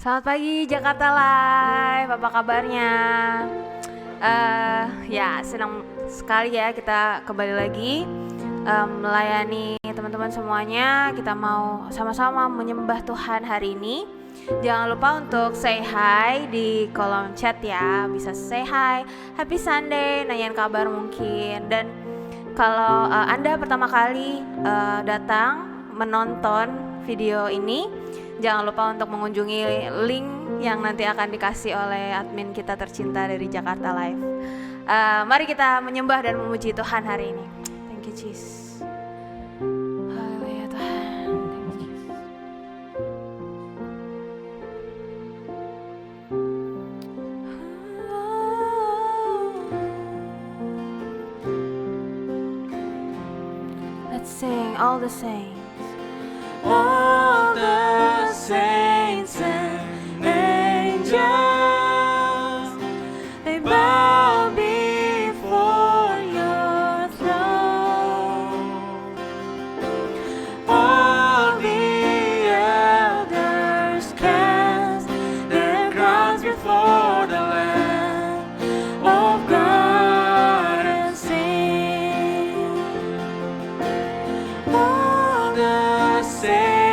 Selamat pagi Jakarta Live, apa kabarnya? Ya senang sekali ya kita kembali lagi melayani teman-teman semuanya. Kita mau sama-sama menyembah Tuhan hari ini. Jangan lupa untuk say hi di kolom chat ya. Bisa say hi, happy Sunday, nanyain kabar mungkin. Dan kalau Anda pertama kali datang menonton video ini, jangan lupa untuk mengunjungi link yang nanti akan dikasih oleh admin kita tercinta dari Jakarta Live. Mari kita menyembah dan memuji Tuhan hari ini. Thank you Jesus. Haleluya Tuhan. Thank you Jesus. Let's sing all the saints. All the saints and angels, they bow before your throne. All the elders cast their crowns before the Lamb of God and sing. All the saints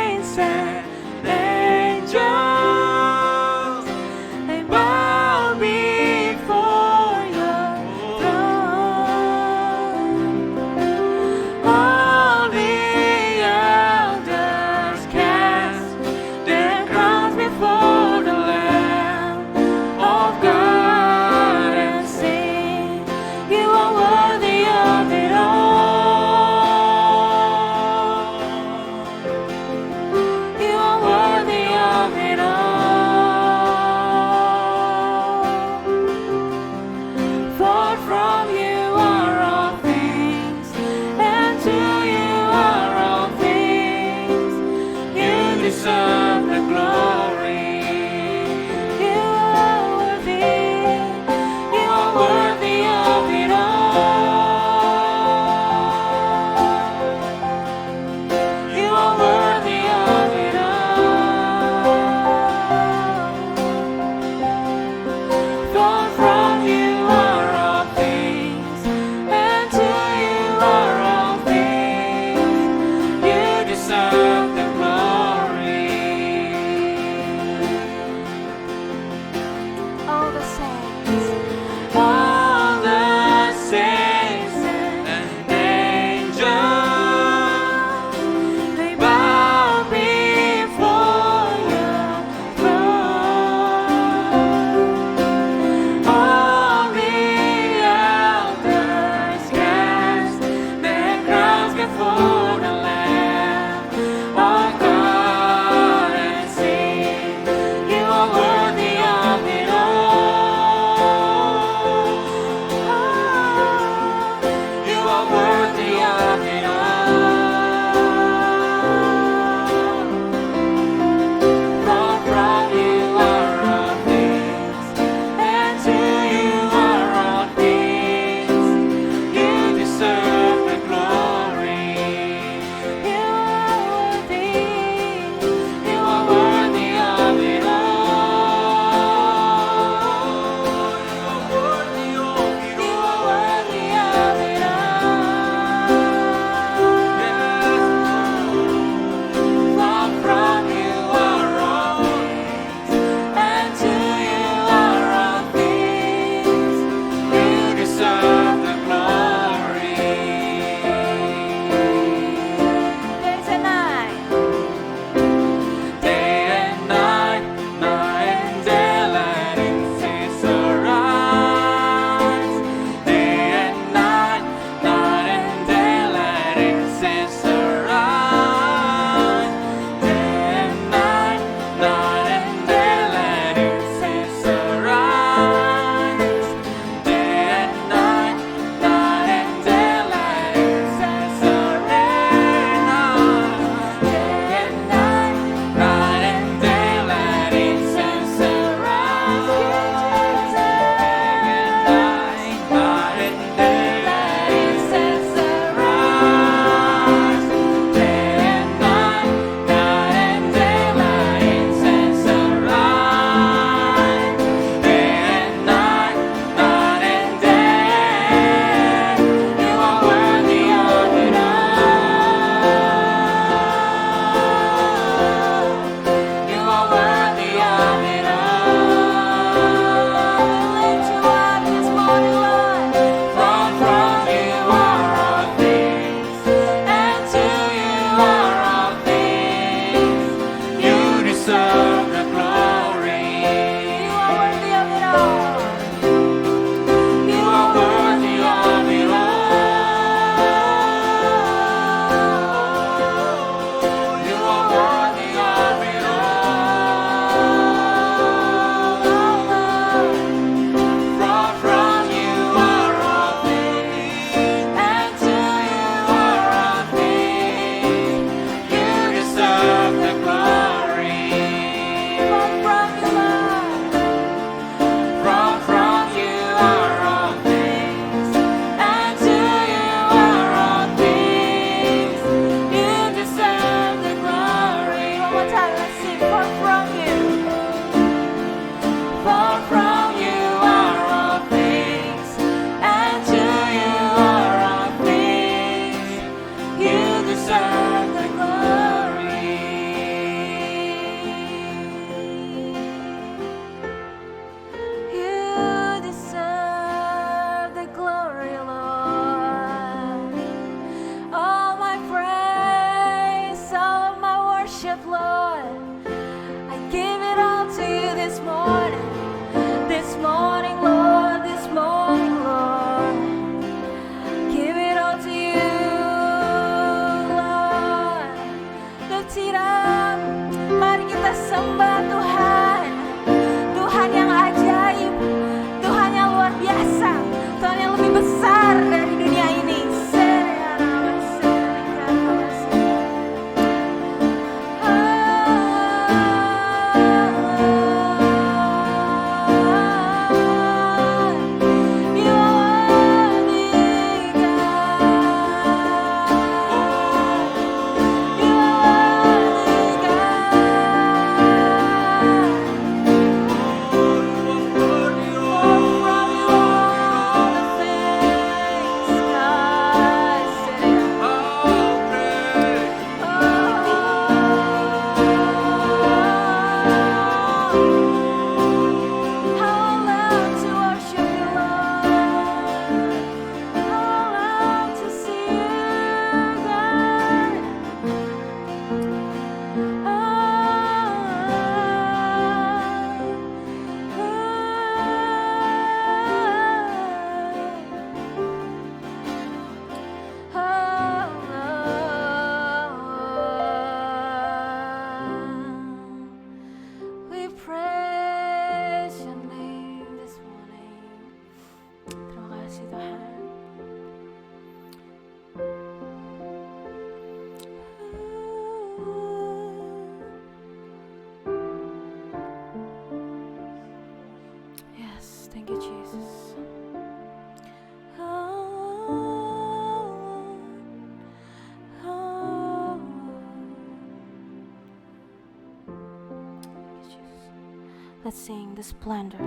Let's sing the splendor.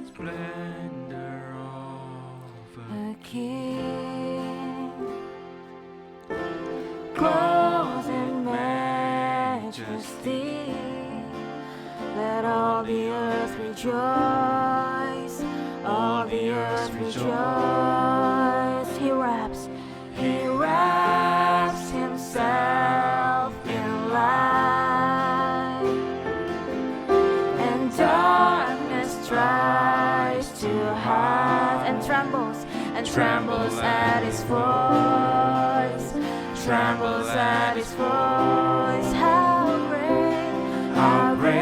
Splendor of A king, clothed in majesty. Let all the earth rejoice. All the earth rejoice. He wraps himself in light, and darkness tries to hide, and trembles at his voice, trembles at his voice. How great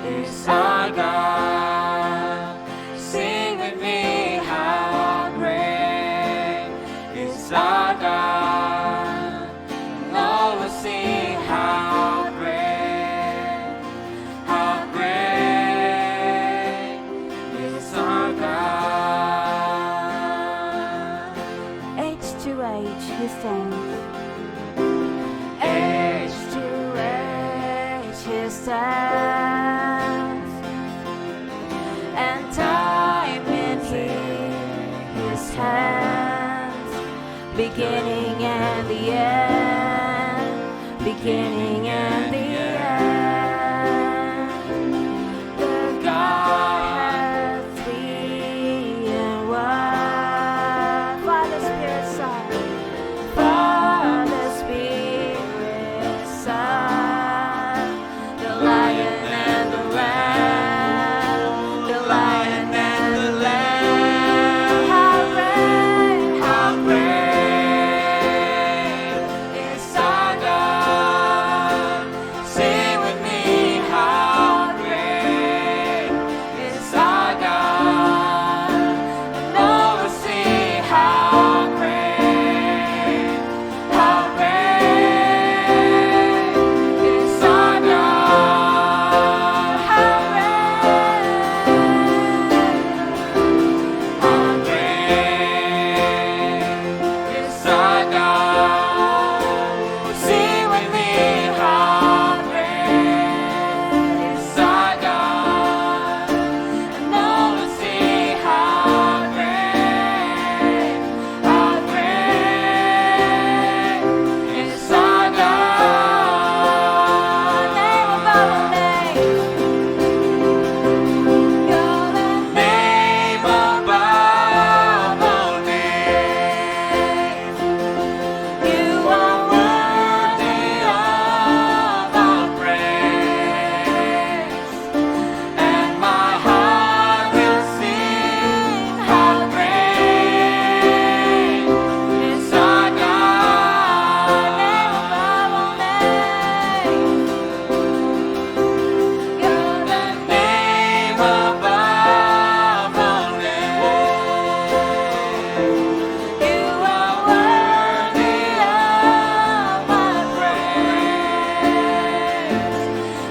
is our God. Sing with me, how great is our God. And all will see how great is our God. Age to age he stands. Age to age he stands, and time in his hands. Beginning and the end, beginning and the end. The Godhead three in one. Father, Spirit, Son. Father, Spirit, Son. The Lion and the Lamb. The Lion and the Lamb. How great is our God. Sing with me, how great is our God. And all will see how great is our God. How great is our God. Sing with me, how great is our God. And all will see how great is our God. Name above all names. You're the name above all names. You are worthy of our praise, and my heart will sing how great is our God. Name above all names. You're the name above all names. You are worthy of my praise,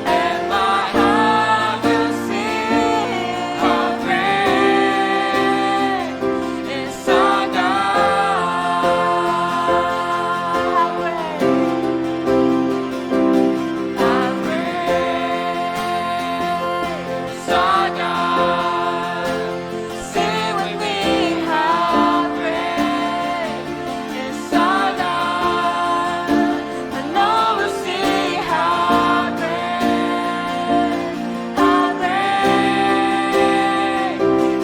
and my heart will sing how great is our God. How great is our God. Sing with me, how great is our God. And all will see how great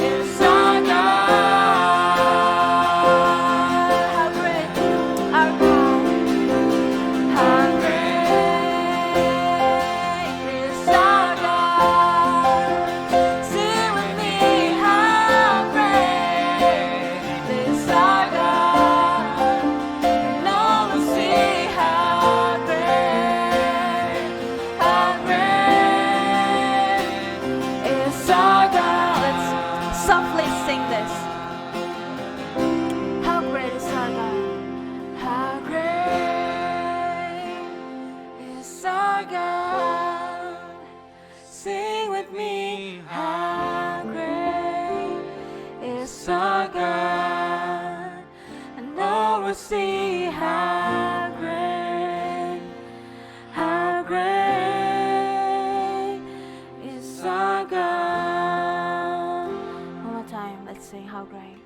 is our God. How great our God. How great is our God. Sing with me, how great is our God. And all will see how great is our God. Let's softly sing this. How great is our God. How great is our God. Sing with me, how great is our God. And all will see how great Let's sing how great.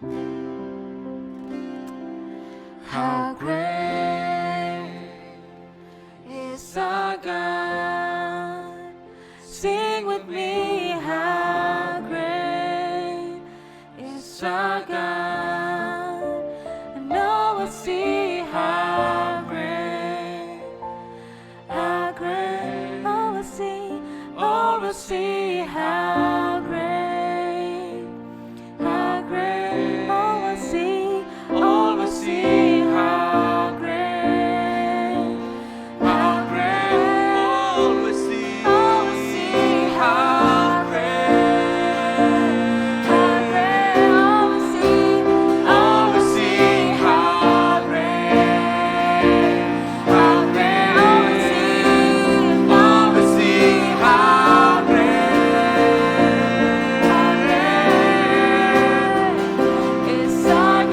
How great is our God. Sing with me, how great is our God. And all will see how great, how great. All will see, All will see how great, how great. all will see, All will see how great, how great. All will see, all will see how great, how great. All will see, all will see how great, how great. all will see, All will see how great is our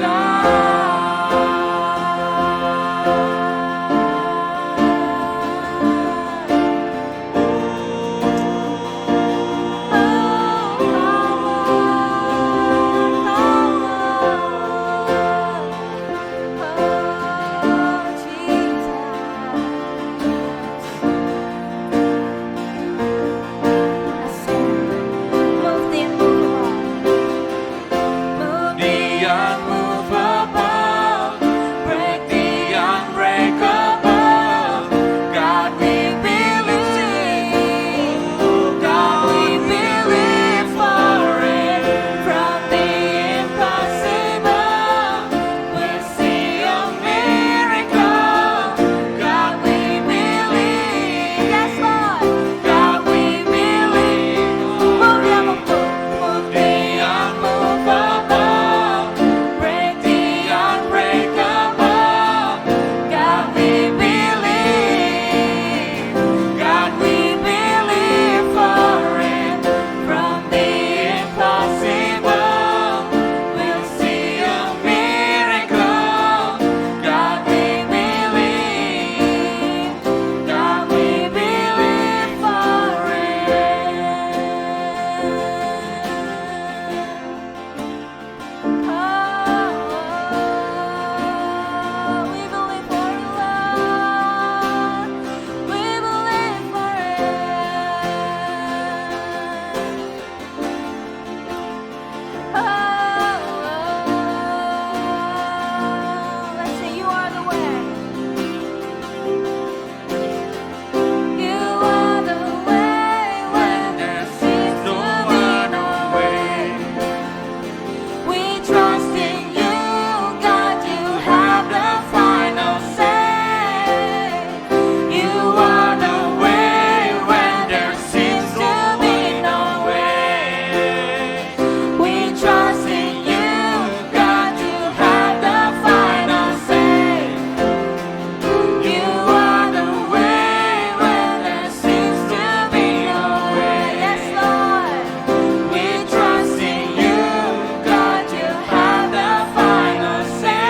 The unmovable, break the unbreakable. God, we believe. God, we believe for it. From the impossible, we'll see a miracle. God, we believe. Yes, Lord. God, we believe. Move the unmovable. Move the unmovable, break the unbreakable. God, we believe. God, we believe for it. From the impossible, we'll see a miracle. God, we believe. God, we believe for We believe for it, Lord. We believe for it. Let's say you are the way. You are the way when there seems to be no way. We trust in you, God, you have the final say. You are the way when there seems to be no way. We trust in you, God, you have the final say. You are the way when there seems to be no way. yes, Lord. We trust in you, God, you have the final say.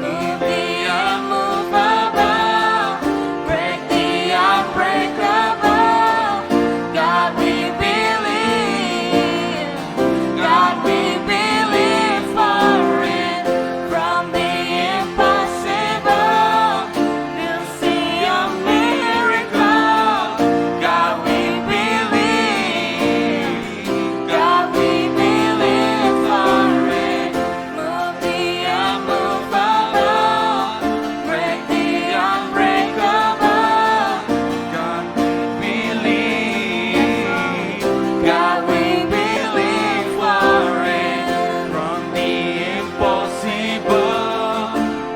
Move the unmovable, break the unbreakable. God, we believe. God, we believe for it. From the impossible, we'll see a miracle. God, we believe. God, we believe for it. Move the unmovable, break the unbreakable. God, we believe. God, we believe for it. From the impossible,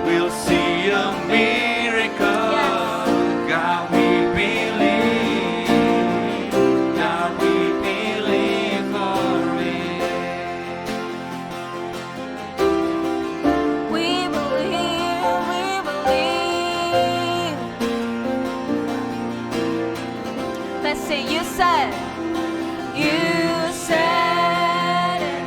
we'll see a miracle. God, we believe. God, we believe for it. We believe, we believe. Let's sing, you said it. You said it.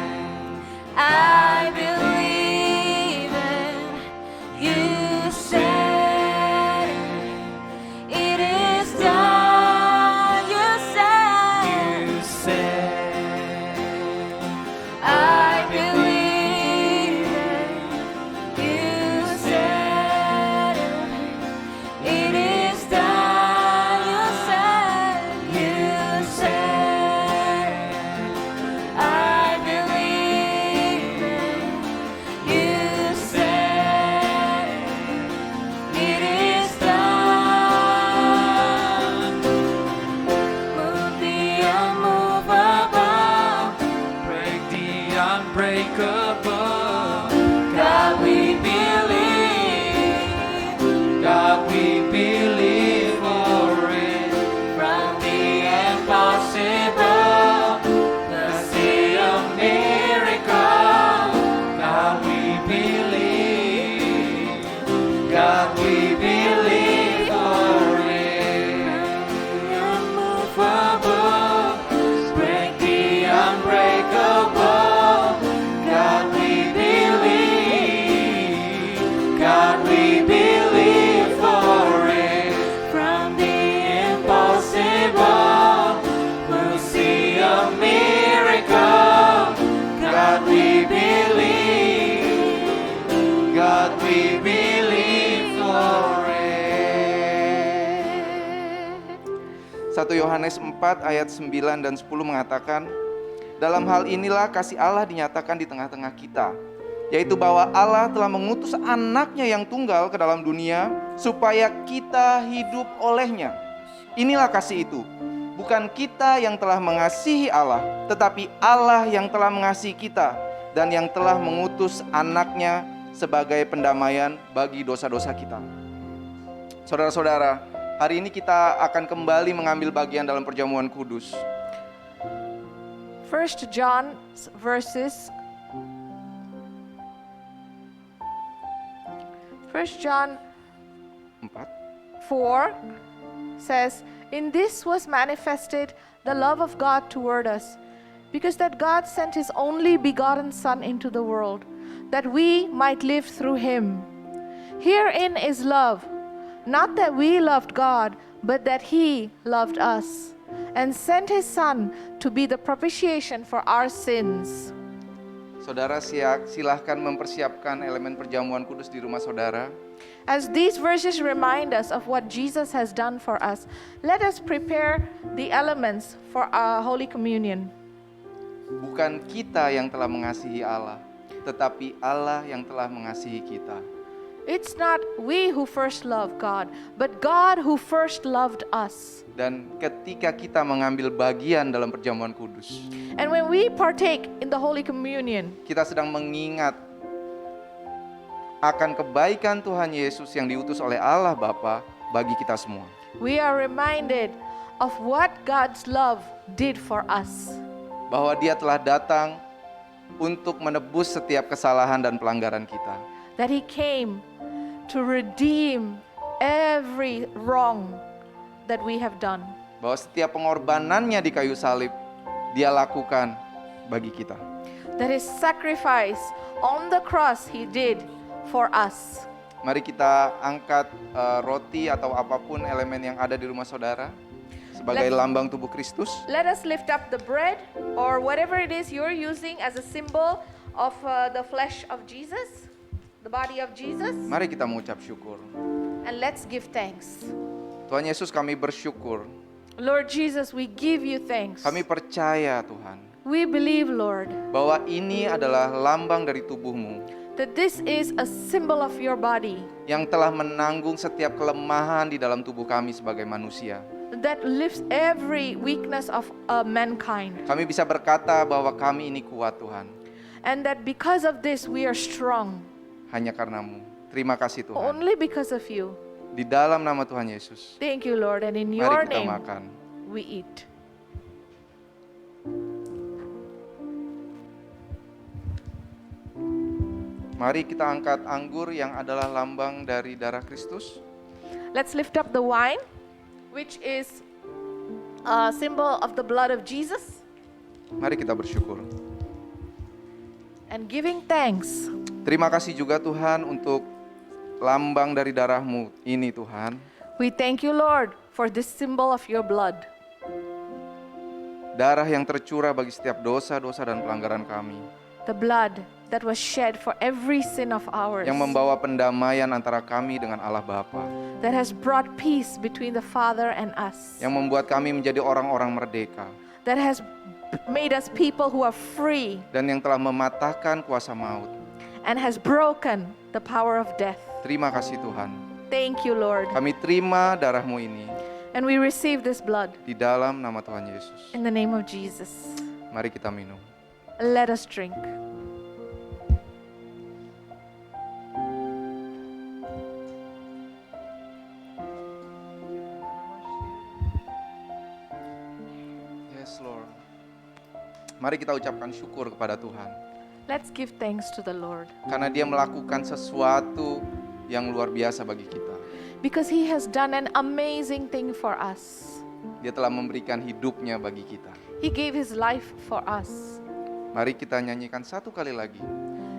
I believe it. You said it. It is done. You said unbreakable. God, we believe. God, we believe for it. From the impossible, we'll see a miracle. God, we believe. God, we believe for it. Unmovable, break the unbreakable. God, we believe. God, we believe for it. From the impossible, we'll see a miracle. God, we believe. God, we believe for it. 1 Yohanes 4 ayat 9 dan 10 mengatakan, dalam hal inilah kasih Allah dinyatakan di tengah-tengah kita, yaitu bahwa Allah telah mengutus anaknya yang tunggal ke dalam dunia supaya kita hidup olehnya. Inilah kasih itu, bukan kita yang telah mengasihi Allah, tetapi Allah yang telah mengasihi kita dan yang telah mengutus anaknya sebagai pendamaian bagi dosa-dosa kita. Saudara-saudara, hari ini kita akan kembali mengambil bagian dalam perjamuan kudus. 1 John verses 1 John 4. 4 says, "In this was manifested the love of God toward us, because that God sent his only begotten Son into the world, that we might live through him. Herein is love, not that we loved God, but that he loved us, and sent his Son to be the propitiation for our sins." Saudara silahkan mempersiapkan elemen perjamuan kudus di rumah saudara. As these verses remind us of what Jesus has done for us, let us prepare the elements for our Holy Communion. Bukan kita yang telah mengasihi Allah, tetapi Allah yang telah mengasihi kita. It's not we who first loved God, but God who first loved us. Dan ketika kita mengambil bagian dalam perjamuan kudus, And when we partake in the Holy Communion, kita sedang mengingat akan kebaikan Tuhan Yesus yang diutus oleh Allah Bapa bagi kita semua. we are reminded of what God's love did for us. Bahwa Dia telah datang untuk menebus setiap kesalahan dan pelanggaran kita. That he came to redeem every wrong that we have done. Bahwa setiap pengorbanannya di kayu salib Dia lakukan bagi kita. That his sacrifice on the cross he did for us. Mari kita angkat roti atau apapun elemen yang ada di rumah saudara sebagai lambang tubuh Kristus. Let us lift up the bread or whatever it is you're using as a symbol of the flesh of Jesus, the body of Jesus, Mari kita mengucap syukur. and let's give thanks. Tuhan Yesus, kami bersyukur. Lord Jesus, we give you thanks. Kami percaya Tuhan We believe, Lord, bahwa ini adalah lambang dari tubuh-Mu that this is a symbol of your body yang telah menanggung setiap kelemahan di dalam tubuh kami sebagai manusia. that lifts every weakness of mankind. Kami bisa berkata bahwa kami ini kuat Tuhan, And that because of this we are strong. hanya karena-Mu. Terima kasih Tuhan. Only because of you. Di dalam nama Tuhan Yesus, Thank you, Lord. And in mari your kita name makan. we eat. Mari kita angkat anggur yang adalah lambang dari darah Kristus. Let's lift up the wine, which is a symbol of the blood of Jesus, Mari kita bersyukur. and giving thanks. Terima kasih juga Tuhan untuk lambang dari darah-Mu ini Tuhan. We thank you, Lord, for this symbol of your blood. Darah yang tercurah bagi setiap dosa-dosa dan pelanggaran kami. The blood that was shed for every sin of ours. Yang membawa pendamaian antara kami dengan Allah Bapa. That has brought peace between the Father and us. Yang membuat kami menjadi orang-orang merdeka. That has made us people who are free Dan yang telah mematahkan kuasa maut. and has broken the power of death. Terima kasih Tuhan. Thank you, Lord. Kami terima darah-Mu ini And we receive this blood di dalam nama Tuhan Yesus. in the name of Jesus. Mari kita minum. Let us drink. Yes, Lord. Mari kita ucapkan syukur kepada Tuhan. Let's give thanks to the Lord Karena Dia melakukan sesuatu yang luar biasa bagi kita. because He has done an amazing thing for us. Dia telah memberikan hidupnya bagi kita. He gave His life for us. Mari kita nyanyikan satu kali lagi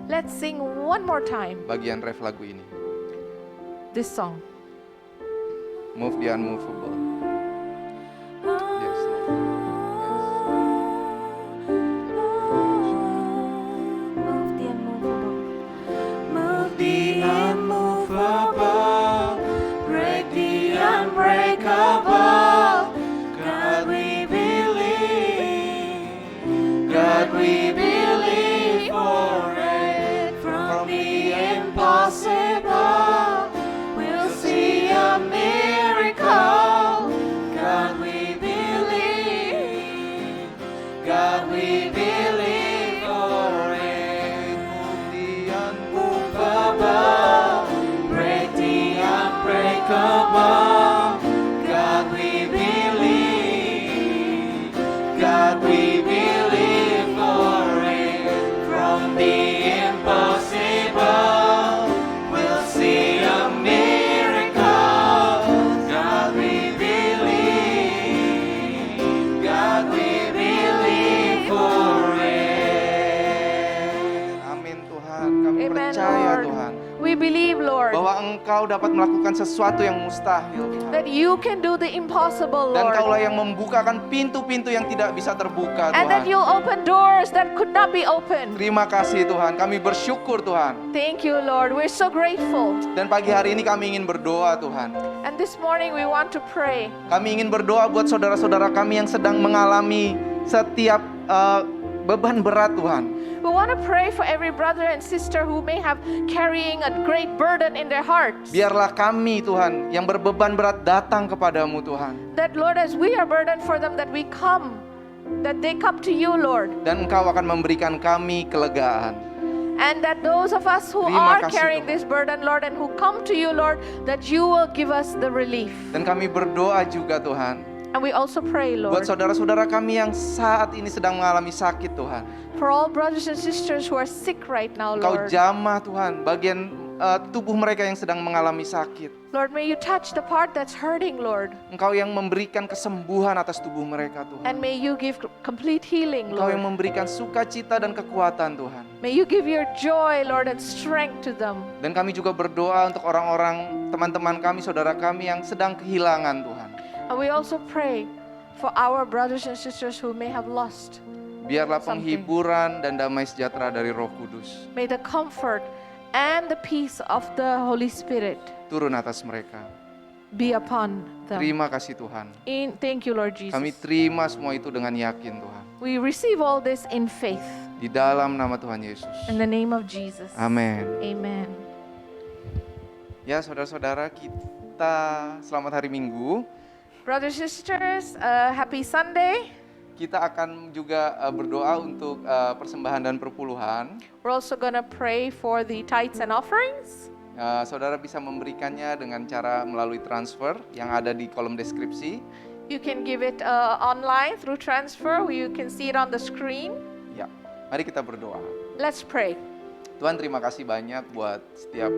Let's sing one more time bagian ref lagu ini. this song. Move the unmovable. Yes, Lord. Move the unmovable. Move the unmovable, break the unbreakable. God we believe, God we believe for it. From the impossible, we'll see a miracle. God we believe, God we believe for it. Move the Unmovable, break the unbreakable. God we believe, God we believe for it. From the impossible, we'll see a miracle. God we believe, God we believe for it. Amin Tuhan, kami Amen, percaya Lord. Tuhan We believe, Lord, bahwa Engkau dapat melakukan sesuatu yang mustahil Tuhan. that you can do the impossible, Dan Lord. Kaulah yang membukakan pintu-pintu yang tidak bisa terbuka And that Tuhan. you'll open doors that could not be opened. Terima kasih Tuhan, kami bersyukur Tuhan. Thank you, Lord. We're so grateful. Dan pagi hari ini kami ingin berdoa Tuhan. And this morning we want to pray. Kami ingin berdoa buat saudara-saudara kami yang sedang mengalami setiap beban berat Tuhan. We want to pray for every brother and sister who may have carrying a great burden in their hearts. Biarlah kami Tuhan yang berbeban berat datang kepadamu Tuhan. That, Lord, as we are burdened for them, that we come, that they come to you, Lord. Dan Engkau akan memberikan kami kelegaan. And that those of us who Terima are kasih, carrying Tuhan. this burden, Lord, and who come to you, Lord, that you will give us the relief. Dan kami berdoa juga Tuhan And we also pray, buat Lord, saudara-saudara kami yang saat ini sedang mengalami sakit Tuhan. for all brothers and sisters who are sick right now, Engkau Lord. jamah Tuhan bagian tubuh mereka yang sedang mengalami sakit. Lord, may you touch the part that's hurting, Lord. Engkau yang memberikan kesembuhan atas tubuh mereka Tuhan. And may you give complete healing, Engkau yang Lord. memberikan sukacita dan kekuatan Tuhan. May you give your joy, Lord, and strength to them. Dan kami juga berdoa untuk orang-orang, teman-teman kami, saudara kami yang sedang kehilangan Tuhan. And we also pray for our brothers and sisters who may have lost. Biarlah Something. penghiburan dan damai sejahtera dari Roh Kudus May the comfort and the peace of the Holy Spirit turun atas mereka. be upon them. Terima kasih Tuhan. Thank you, Lord Jesus. Kami terima semua itu dengan yakin Tuhan. We receive all this in faith. Di dalam nama Tuhan Yesus. In the name of Jesus. Amin. Amen. Ya saudara-saudara, kita selamat hari Minggu. Brothers and sisters, happy Sunday. Kita akan juga berdoa untuk persembahan dan perpuluhan. We're also going to pray for the tithes and offerings. Saudara bisa memberikannya dengan cara melalui transfer yang ada di kolom deskripsi. You can give it online through transfer. You can see it on the screen. Ya, mari kita berdoa. Let's pray. Tuhan, terima kasih banyak buat setiap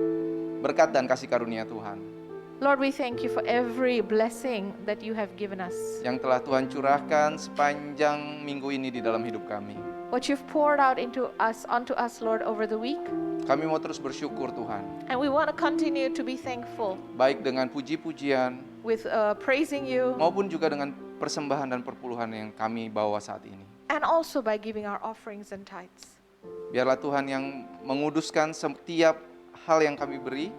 berkat dan kasih karunia Tuhan Lord, we thank you for every blessing that you have given us. yang telah Tuhan curahkan sepanjang minggu ini di dalam hidup kami. What you've poured out onto us, Lord, over the week. Kami mau terus bersyukur Tuhan, And we want to continue to be thankful baik dengan puji-pujian with praising you maupun juga dengan persembahan dan perpuluhan yang kami bawa saat ini. and also by giving our offerings and tithes. Biarlah Tuhan yang menguduskan setiap hal yang kami beri,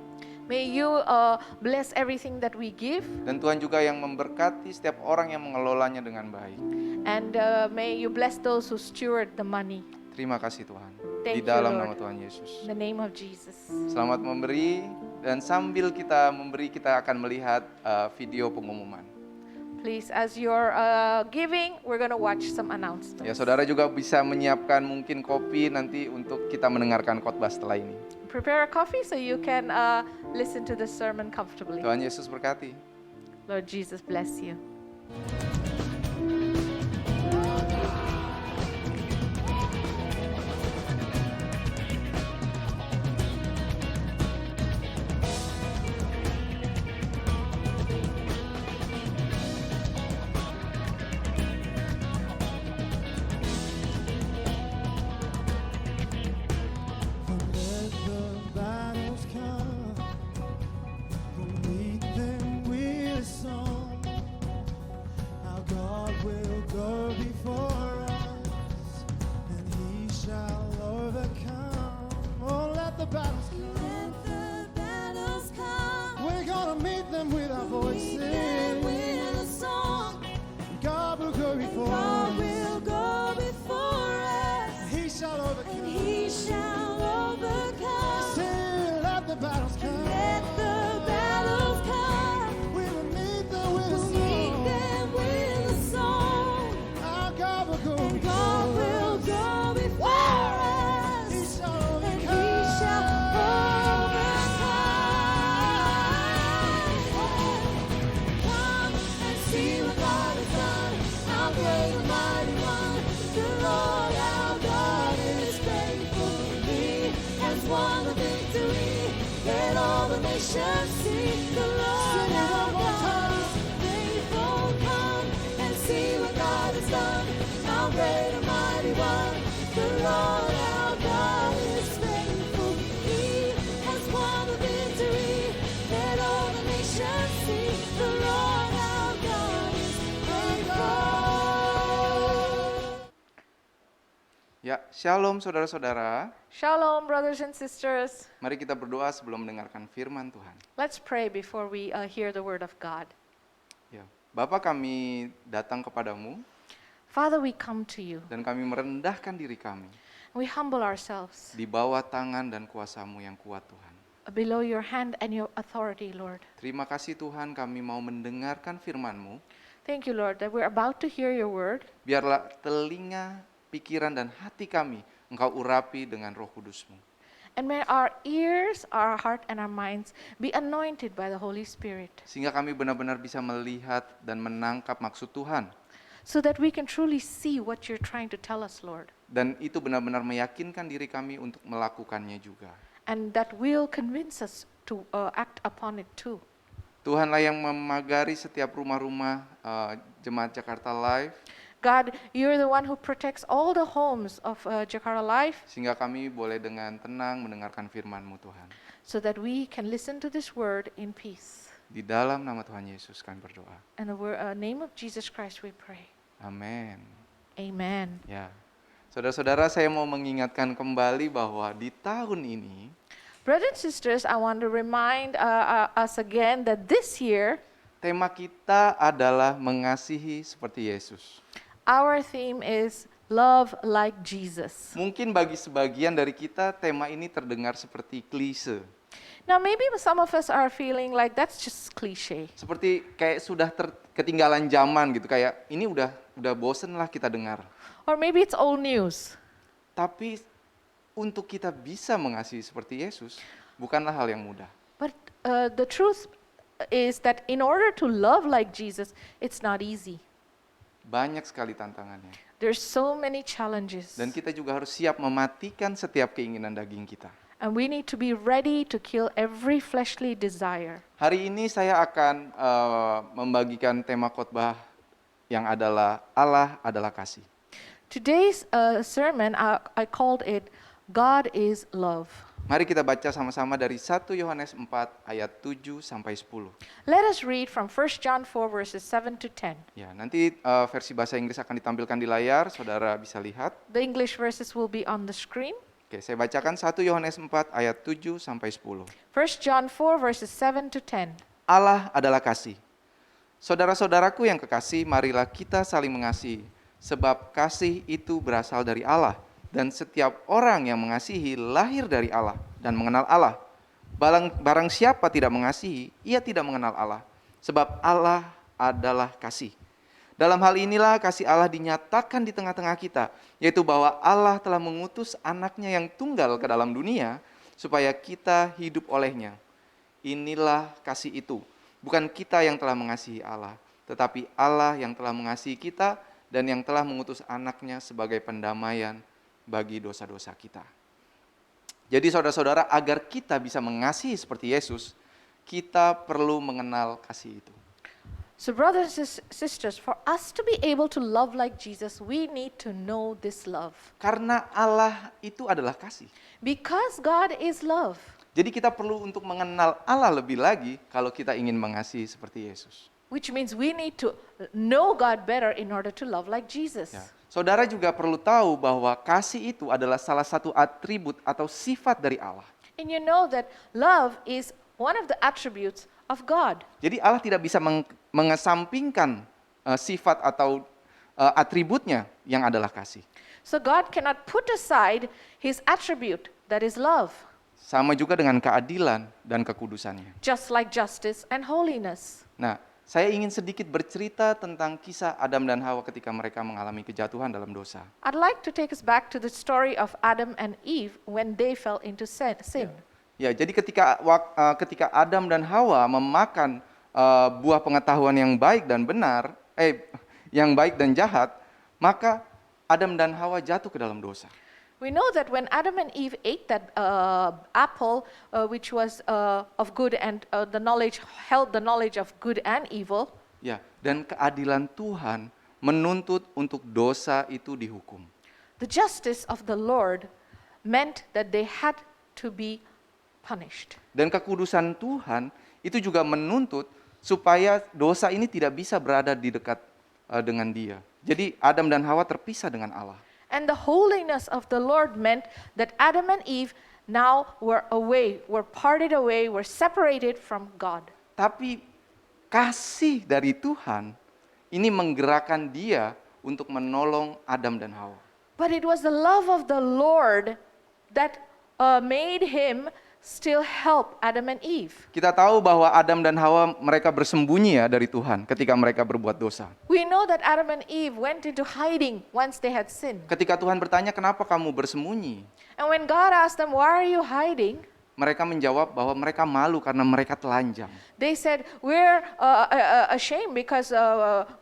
May you bless everything that we give, dan Tuhan juga yang memberkati setiap orang yang mengelolanya dengan baik. and may you bless those who steward the money. Terima kasih Tuhan. Thank Di you, dalam Lord. nama Tuhan Yesus. In the name of Jesus. Selamat memberi, dan sambil kita memberi kita akan melihat video pengumuman. Please, as you're giving, we're going to watch some announcements. Ya, saudara juga bisa menyiapkan mungkin kopi nanti untuk kita mendengarkan khotbah setelah ini. Prepare a coffee so you can listen to the sermon comfortably. Tuhan Yesus berkati. Lord Jesus bless you. go before us, and he shall overcome. Oh, let the battles come. Let the battles come. We're gonna meet them with our Meet them voices. with a song. God will go before God us. will go before us, He shall and overcome. he shall overcome. Say, let the battles come. Let the battles come. We will meet them with a We'll meet song. them with a song. Our God will go And before God will us. go before He us, shall and overcome. he shall overcome. Come and see what God has done, our great and mighty one. The Lord our God is faithful. He has won the victory. Let all the nations see the Lord Sing it our one more God time. is faithful. Come and see what God has done, our great and mighty one. The Lord our God is faithful. He has won the victory. Let all the nations see the Lord our God is faithful. Ya, shalom saudara-saudara. Shalom, brothers and sisters. Mari kita berdoa sebelum mendengarkan firman Tuhan. Let's pray before we hear the word of God. Ya, Bapa, kami datang kepadamu Father, we come to you. dan kami merendahkan diri kami We humble ourselves di bawah tangan dan kuasa-Mu yang kuat, Tuhan. below your hand and your authority, Lord. Terima kasih Tuhan, kami mau mendengarkan firman-Mu. Thank you, Lord, that we're about to hear your word. Biarlah telinga, pikiran, dan hati kami Engkau urapi dengan Roh Kudus-Mu. And may our ears, our heart, and our minds be anointed by the Holy Spirit, Sehingga kami benar-benar bisa melihat dan menangkap maksud Tuhan. so that we can truly see what you're trying to tell us, Lord. Dan itu benar-benar meyakinkan diri kami untuk melakukannya juga. And that will convince us to act upon it too. Tuhanlah yang memagari setiap rumah-rumah Jemaat Jakarta Live, God, you're the one who protects all the homes of Jakarta Life, sehingga kami boleh dengan tenang mendengarkan firman-Mu Tuhan. so that we can listen to this word in peace. Di dalam nama Tuhan Yesus kami berdoa. In the name of Jesus Christ we pray. Amin. Amen. Ya, saudara-saudara, saya mau mengingatkan kembali bahwa di tahun ini Brothers and sisters, I want to remind us again that this year, tema kita adalah mengasihi seperti Yesus. our theme is love like Jesus. Mungkin bagi sebagian dari kita tema ini terdengar seperti klise. Now, maybe some of us are feeling like that's just cliche. Seperti kayak sudah ketinggalan zaman gitu, kayak ini udah bosen lah kita dengar. Or maybe it's old news. Tapi untuk kita bisa mengasihi seperti Yesus bukanlah hal yang mudah. But the truth is that in order to love like Jesus, it's not easy. Banyak sekali tantangannya. There's so many challenges. Dan kita juga harus siap mematikan setiap keinginan daging kita. And we need to be ready to kill every fleshly desire. Hari ini saya akan membagikan tema khotbah yang adalah Allah adalah kasih. Today's sermon, I called it God is Love. Mari kita baca sama-sama dari 1 Yohanes 4 ayat 7 sampai 10. Let us read from 1 John 4 verses 7 to 10. Ya, nanti versi bahasa Inggris akan ditampilkan di layar, saudara bisa lihat. The English verses will be on the screen. Oke, saya bacakan 1 Yohanes 4 ayat 7 sampai 10. 1 John 4 verses 7 to 10. Allah adalah kasih. Saudara-saudaraku yang kekasih, marilah kita saling mengasihi, sebab kasih itu berasal dari Allah, dan setiap orang yang mengasihi lahir dari Allah dan mengenal Allah. Barang siapa tidak mengasihi, ia tidak mengenal Allah, sebab Allah adalah kasih. Dalam hal inilah kasih Allah dinyatakan di tengah-tengah kita, yaitu bahwa Allah telah mengutus anaknya yang tunggal ke dalam dunia, supaya kita hidup olehnya. Inilah kasih itu, bukan kita yang telah mengasihi Allah, tetapi Allah yang telah mengasihi kita dan yang telah mengutus anaknya sebagai pendamaian bagi dosa-dosa kita. Jadi saudara-saudara, agar kita bisa mengasihi seperti Yesus, kita perlu mengenal kasih itu. So brothers and sisters, for us to be able to love like Jesus, we need to know this love. Karena Allah itu adalah kasih. Because God is love. Jadi kita perlu untuk mengenal Allah lebih lagi kalau kita ingin mengasihi seperti Yesus. which means we need to know God better in order to love like Jesus. Ya. Saudara juga perlu tahu bahwa kasih itu adalah salah satu atribut atau sifat dari Allah. And you know that love is one of the attributes of God. Jadi Allah tidak bisa mengesampingkan sifat atau atributnya yang adalah kasih. So God cannot put aside his attribute, that is love, Sama juga dengan keadilan dan kekudusannya. just like justice and holiness. Nah, saya ingin sedikit bercerita tentang kisah Adam dan Hawa ketika mereka mengalami kejatuhan dalam dosa. I'd like to take us back to the story of Adam and Eve when they fell into sin. Ya, jadi ketika Adam dan Hawa memakan buah pengetahuan yang baik dan benar, yang baik dan jahat, maka Adam dan Hawa jatuh ke dalam dosa. We know that when Adam and Eve ate that apple, which was of good and held the knowledge of good and evil, Ya, dan keadilan Tuhan menuntut untuk dosa itu dihukum. the justice of the Lord meant that they had to be punished. Dan kekudusan Tuhan itu juga menuntut supaya dosa ini tidak bisa berada di dekat dengan Dia. Jadi Adam dan Hawa terpisah dengan Allah. And the holiness of the Lord meant that Adam and Eve now were parted away, were separated from God. Tapi kasih dari Tuhan ini menggerakkan Dia untuk menolong Adam dan Hawa. But it was the love of the Lord that made him still help Adam and Eve. Kita tahu bahwa Adam dan Hawa mereka bersembunyi ya dari Tuhan ketika mereka berbuat dosa. We know that Adam and Eve went into hiding once they had sinned. Ketika Tuhan bertanya, "Kenapa kamu bersembunyi?" And when God asked them, "Why are you hiding?" Mereka menjawab bahwa mereka malu karena mereka telanjang. They said, "We're ashamed because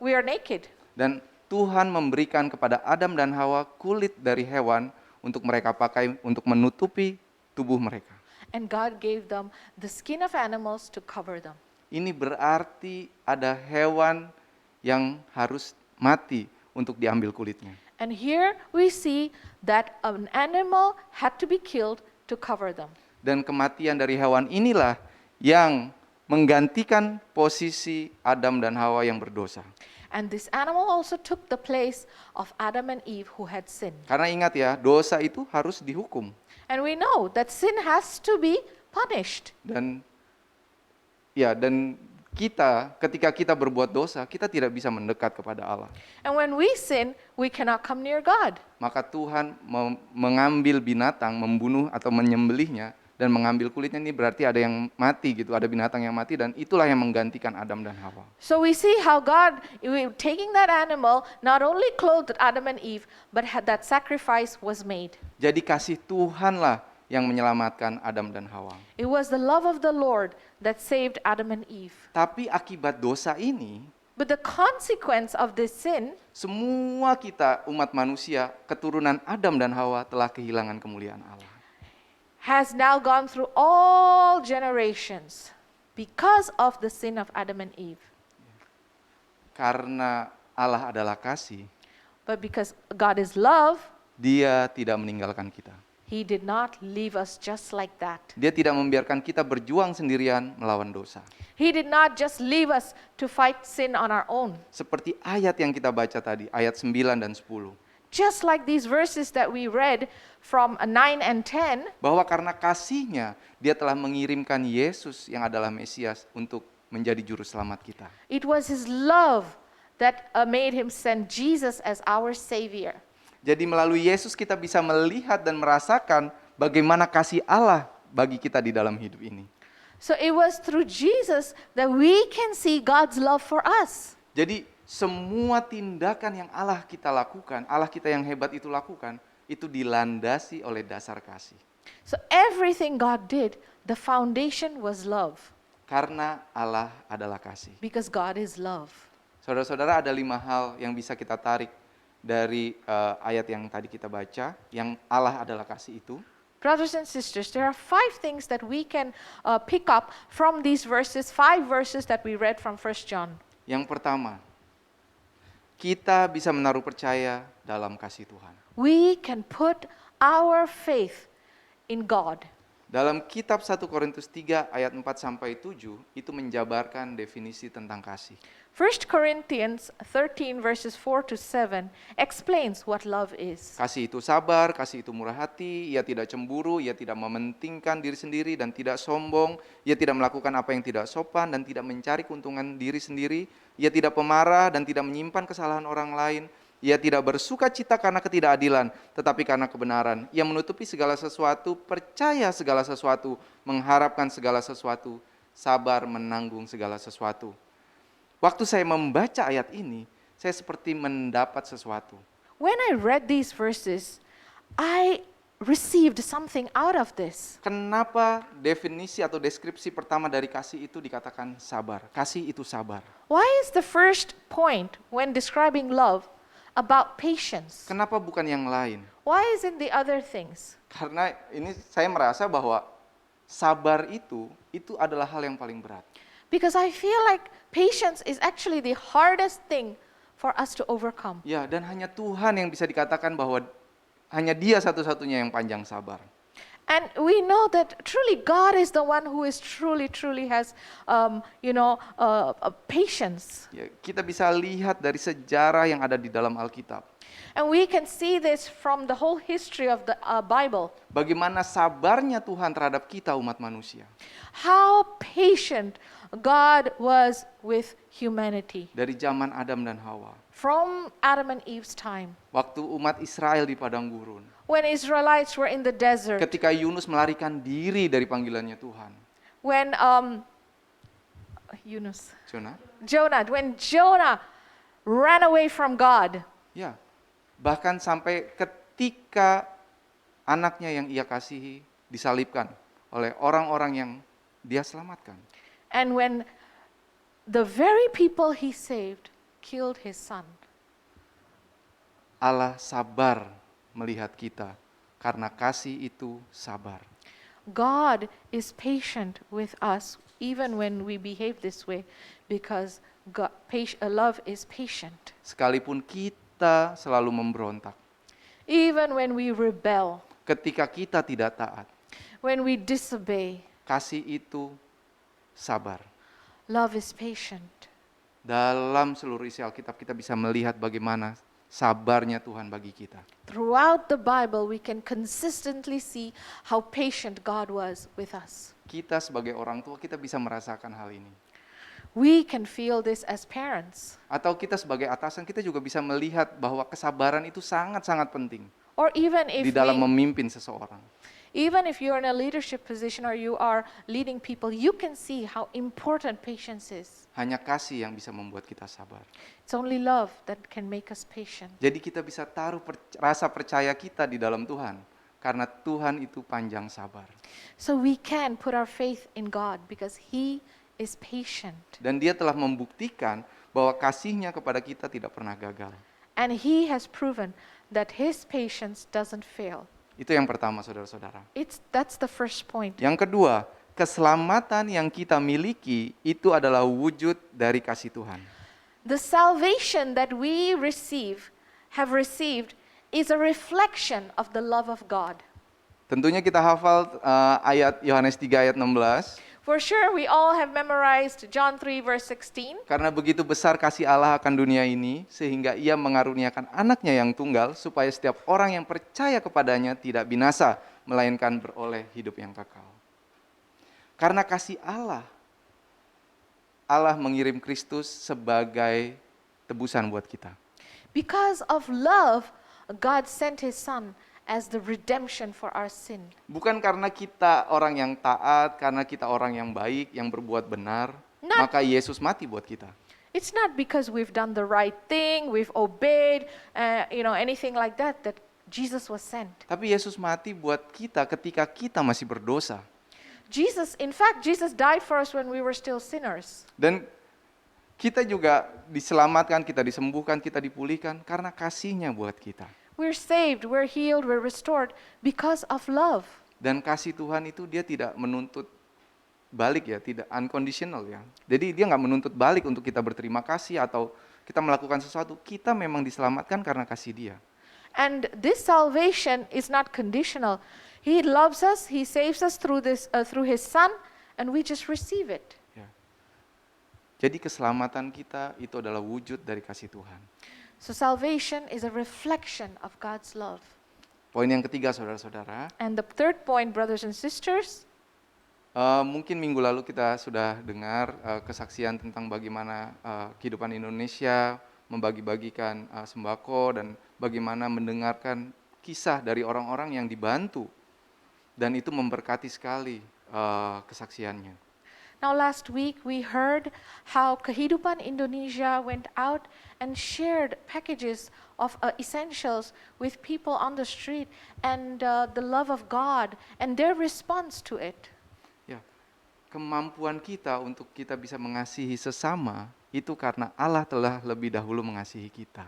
we are naked." Dan Tuhan memberikan kepada Adam dan Hawa kulit dari hewan untuk mereka pakai untuk menutupi tubuh mereka. And God gave them the skin of animals to cover them. Ini berarti ada hewan yang harus mati untuk diambil kulitnya. And here we see that an animal had to be killed to cover them. Dan kematian dari hewan inilah yang menggantikan posisi Adam dan Hawa yang berdosa. And this animal also took the place of Adam and Eve who had sinned. Karena ingat ya, dosa itu harus dihukum. And we know that sin has to be punished. Dan ketika kita berbuat dosa, kita tidak bisa mendekat kepada Allah. And when we sin, we cannot come near God. Maka Tuhan mengambil binatang, membunuh atau menyembelihnya dan mengambil kulitnya. Ini berarti ada yang mati gitu, ada binatang yang mati, dan itulah yang menggantikan Adam dan Hawa. So we see how God, taking that animal, not only clothed Adam and Eve, but that sacrifice was made. Jadi kasih Tuhanlah yang menyelamatkan Adam dan Hawa. It was the love of the Lord that saved Adam and Eve. Tapi akibat dosa ini, But the consequence of this sin, semua kita umat manusia, keturunan Adam dan Hawa telah kehilangan kemuliaan Allah. has now gone through all generations because of the sin of Adam and Eve. Karena Allah adalah kasih, But because God is love, Dia tidak meninggalkan kita. He did not leave us just like that. Dia tidak membiarkan kita berjuang sendirian melawan dosa. He did not just leave us to fight sin on our own. Seperti ayat yang kita baca tadi, ayat 9 dan 10. Just like these verses that we read from 9 and 10, Bahwa karena kasih-Nya, Dia telah mengirimkan Yesus yang adalah Mesias untuk menjadi juru selamat kita. it was His love that made Him send Jesus as our Savior. Jadi melalui Yesus kita bisa melihat dan merasakan bagaimana kasih Allah bagi kita di dalam hidup ini. So it was through Jesus that we can see God's love for us. Jadi semua tindakan yang Allah kita yang hebat itu lakukan, itu dilandasi oleh dasar kasih. So everything God did, the foundation was love, Karena Allah adalah kasih. because God is love. Saudara-saudara, ada 5 hal yang bisa kita tarik dari ayat yang tadi kita baca, yang Allah adalah kasih itu. Brothers and sisters, there are 5 things that we can pick up from these verses, 5 verses that we read from 1 John. Yang pertama, kita bisa menaruh percaya dalam kasih Tuhan. We can put our faith in God. Dalam kitab 1 Korintus 3 ayat 4 sampai 7 itu menjabarkan definisi tentang kasih. 1 Corinthians 13 verses 4 to 7 explains what love is. Kasih itu sabar, kasih itu murah hati, ia tidak cemburu, ia tidak mementingkan diri sendiri dan tidak sombong, ia tidak melakukan apa yang tidak sopan dan tidak mencari keuntungan diri sendiri, ia tidak pemarah dan tidak menyimpan kesalahan orang lain, ia tidak bersuka cita karena ketidakadilan, tetapi karena kebenaran. Ia menutupi segala sesuatu, percaya segala sesuatu, mengharapkan segala sesuatu, sabar menanggung segala sesuatu. Waktu saya membaca ayat ini, saya seperti mendapat sesuatu. When I read these verses, I received something out of this. Kenapa definisi atau deskripsi pertama dari kasih itu dikatakan sabar? Kasih itu sabar. Why is the first point when describing love about patience? Kenapa bukan yang lain? Why isn't the other things? Karena ini saya merasa bahwa sabar itu adalah hal yang paling berat. Because I feel like patience is actually the hardest thing for us to overcome. Ya, dan hanya Tuhan yang bisa dikatakan bahwa hanya Dia satu-satunya yang panjang sabar. And we know that truly God is the one who is truly has, patience. Ya, kita bisa lihat dari sejarah yang ada di dalam Alkitab. And we can see this from the whole history of the Bible. Bagaimana sabarnya Tuhan terhadap kita umat manusia. How patient God was with humanity. Dari zaman Adam dan Hawa. From Adam and Eve's time. Waktu umat Israel di padang gurun. When Israelites were in the desert. Ketika Yunus melarikan diri dari panggilannya Tuhan. When when Jonah ran away from God. Ya, bahkan sampai ketika anaknya yang ia kasihi disalibkan oleh orang-orang yang dia selamatkan. And when the very people he saved killed his son. Allah sabar melihat kita karena kasih itu sabar. God is patient with us even when we behave this way because love is patient. Sekalipun kita selalu memberontak, Even when we rebel, ketika kita tidak taat, when we disobey, kasih itu sabar. love is patient. Dalam seluruh isi Alkitab kita bisa melihat bagaimana sabarnya Tuhan bagi kita. Throughout the Bible, we can consistently see how patient God was with us. Kita sebagai orang tua kita bisa merasakan hal ini. We can feel this as parents. Atau kita sebagai atasan kita juga bisa melihat bahwa kesabaran itu sangat-sangat penting Or even if di dalam memimpin seseorang. even if you're in a leadership position or you are leading people, you can see how important patience is. Hanya kasih yang bisa membuat kita sabar. It's only love that can make us patient. Jadi kita bisa taruh rasa percaya kita di dalam Tuhan. Karena Tuhan itu panjang sabar. So we can put our faith in God because He is patient. Dan Dia telah membuktikan bahwa kasih-Nya kepada kita tidak pernah gagal. And He has proven that His patience doesn't fail. Itu yang pertama, saudara-saudara. That's the first point. Yang kedua, keselamatan yang kita miliki itu adalah wujud dari kasih Tuhan. The salvation that we have received, is a reflection of the love of God. Tentunya kita hafal ayat Yohanes 3 ayat 16. For sure, we all have memorized John 3 verse 16. Karena begitu besar kasih Allah akan dunia ini, sehingga Ia mengaruniakan anaknya yang tunggal, supaya setiap orang yang percaya kepadanya tidak binasa, melainkan beroleh hidup yang kekal. Karena kasih Allah, Allah mengirim Kristus sebagai tebusan buat kita. Because of love, God sent His Son as the redemption for our sin. Bukan karena kita orang yang taat, karena kita orang yang baik, yang berbuat benar, maka Yesus mati buat kita. It's not because we've done the right thing, we've obeyed, anything like that Jesus was sent. Tapi Yesus mati buat kita ketika kita masih berdosa. Jesus died for us when we were still sinners. Dan kita juga diselamatkan, kita disembuhkan, kita dipulihkan karena kasih-Nya buat kita. We're saved, we're healed, we're restored because of love. Dan kasih Tuhan itu Dia tidak menuntut balik ya, tidak unconditional ya. Jadi Dia nggak menuntut balik untuk kita berterima kasih atau kita melakukan sesuatu. Kita memang diselamatkan karena kasih Dia. And this salvation is not conditional. He loves us, He saves us through His Son, and we just receive it. Ya. Jadi keselamatan kita itu adalah wujud dari kasih Tuhan. So salvation is a reflection of God's love. Poin yang ketiga, saudara-saudara, And the third point, brothers and sisters, mungkin minggu lalu kita sudah dengar kesaksian tentang bagaimana kehidupan Indonesia membagi-bagikan sembako dan bagaimana mendengarkan kisah dari orang-orang yang dibantu, dan itu memberkati sekali kesaksiannya. now last week we heard how Kehidupan Indonesia went out and shared packages of essentials with people on the street, and the love of God and their response to it. Ya, kemampuan kita untuk kita bisa mengasihi sesama itu karena Allah telah lebih dahulu mengasihi kita.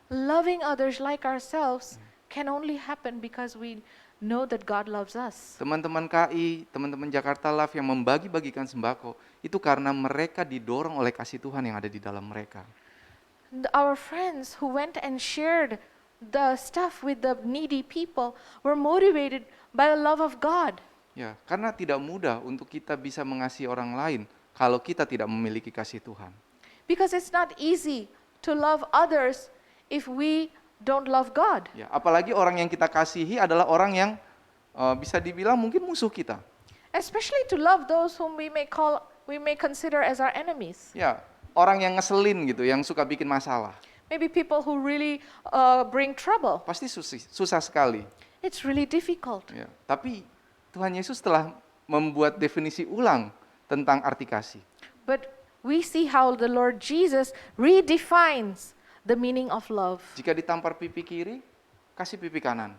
Loving others like ourselves can only happen because we know that God loves us. Teman-teman KI, teman-teman Jakarta Love yang membagi-bagikan sembako, itu karena mereka didorong oleh kasih Tuhan yang ada di dalam mereka. Our friends who went and shared the stuff with the needy people were motivated by the love of God. Ya, karena tidak mudah untuk kita bisa mengasihi orang lain kalau kita tidak memiliki kasih Tuhan. Because it's not easy to love others if we don't love God. Ya, apalagi orang yang kita kasihi adalah orang yang bisa dibilang mungkin musuh kita. Especially to love those whom we may consider as our enemies. Ya, orang yang ngeselin gitu, yang suka bikin masalah. Maybe people who really bring trouble. Pasti susah sekali. It's really difficult. Ya, tapi Tuhan Yesus telah membuat definisi ulang tentang arti kasih. But we see how the Lord Jesus redefines the meaning of love. Jika ditampar pipi kiri, kasih pipi kanan.